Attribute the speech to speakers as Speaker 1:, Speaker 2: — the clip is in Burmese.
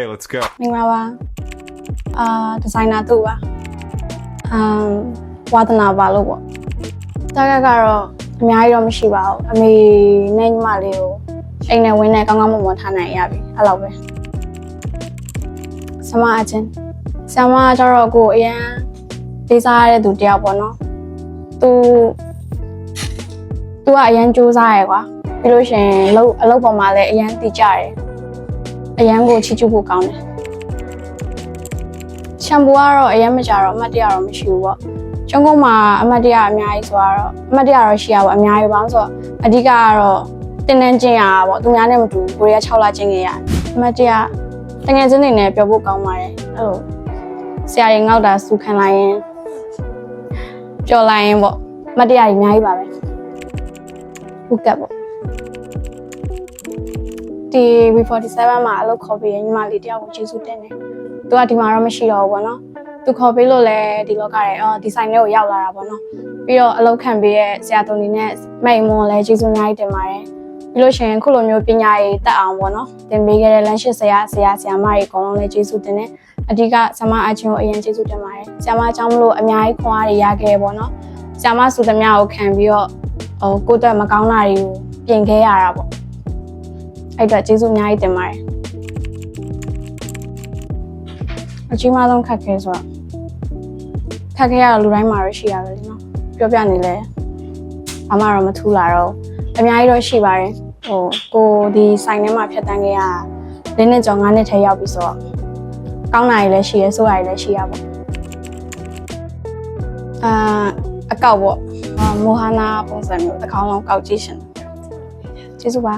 Speaker 1: Okay, let's go.
Speaker 2: မင်္ဂလာပါဒီဇိုင်နာသူပါဝါသနာပါလို့ပေါ့တကက်ကတော့အများကြီးတော့မရှိပါဘူးအမေနဲ့ညီမလေးကိုအိမ်နဲ့ဝင်းနဲ့ကောင်းကောင်းမွန်မွန်ထားနိုင်ရပြီအဲ့လောက်ပဲဆမအချင်းဆမကျတော့ကိုအရန်လေးစားရတဲ့သူတယောက်ပေါ့နော်သူကအရန်ကြိုးစားရယ်ကွာပြီးလို့ရှိရင်အလုပ်ပေါ်မှာလည်းအရန်တည်ကြတယ်အရန်ကိုချီးကျူးဖို့ကောင်းတယ်ရှမ်ပူကတော့အရန်မကြတော့အမှတ်တရတော့မရှိဘူးပေါ့ကျုံးကုန်းမှာအမှတ်တရအများကြီးဆိုတော့အမှတ်တရတော့ရှိရပါအများကြီးပါဆိုတော့အဓိကကတော့တင်းတန်းကျင်ရပါပေါ့သူများနဲ့မတူကိုရီးယား6လကျင်ခဲ့ရအမှတ်တရတကယ်ချင်းနေနဲ့ပြောဖို့ကောင်းပါတယ်အဲ့လိုဆရာကြီးငေါက်တာစူခံလိုက်ရင်ပျော်လိုက်ရင်ပေါ့အမှတ်တရကြီးအများကြီးပါပဲဟုတ်ကဲ့ပေါ့ဒီ V47 မှာအလုပ်ခေါ်ပြီးညီမလေးတယောက်ကိုကျေးဇူးတင်တယ်။သူကဒီမှာတော့မရှိတော့ဘူးပေါ့နော်။သူခေါ်ပြီးလို့လည်းဒီလောကရဲ့ဒီဆိုင်ထဲကိုရောက်လာတာပေါ့နော်။ပြီးတော့အလုပ်ခံပေးရဲ့ဆရာတော်လေးနဲ့မိတ်မွန်လည်းကျေးဇူးအများကြီးတင်ပါတယ်။ပြီးလို့ရှိရင်ခုလိုမျိုးပညာရေးတက်အောင်ပေါ့နော်။သင်ပေးခဲ့တဲ့လမ်းရှိဆရာမတွေအကုန်လုံးလည်းကျေးဇူးတင်တယ်။အဓိကဆမအချင်းကိုအရင်ကျေးဇူးတင်ပါတယ်။ဆရာမအကြောင်းမလို့အများကြီးခွန်အားတွေရခဲ့ပေါ့နော်။ဆရာမဆိုသမျှကိုခံပြီးတော့ကိုယ့်အတွက်မကောင်းတာတွေကိုပြင်ခဲ့ရတာပေါ့။အဲ့တော့ကျေးဇူးအများကြီးတင်ပါတယ်အကြီးမားဆုံးခက်ခဲဆိုတော့ခက်ခဲရတော့လူတိုင်းမှာတော့ရှိရတယ်လေနော်ပြောပြနေလဲဘာမှတော့မထူးလာတော့အများကြီးတော့ရှိပါတယ်ကိုဒီဆိုင်ထဲမှာဖြတ်တန်းခဲ့ရ၄နှစ်ကျော်၅နှစ်ထဲရောက်ပြီဆိုတော့ကောင်းတာတွေလည်းရှိရဲဆိုးတာတွေလည်းရှိရပေါ့အကောက်ပေါ့မိုဟာနာပုံစံမျိုးတစ်ခေါင်းလုံးကောက်ကြည့်ရှင်ကျေးဇူးပါ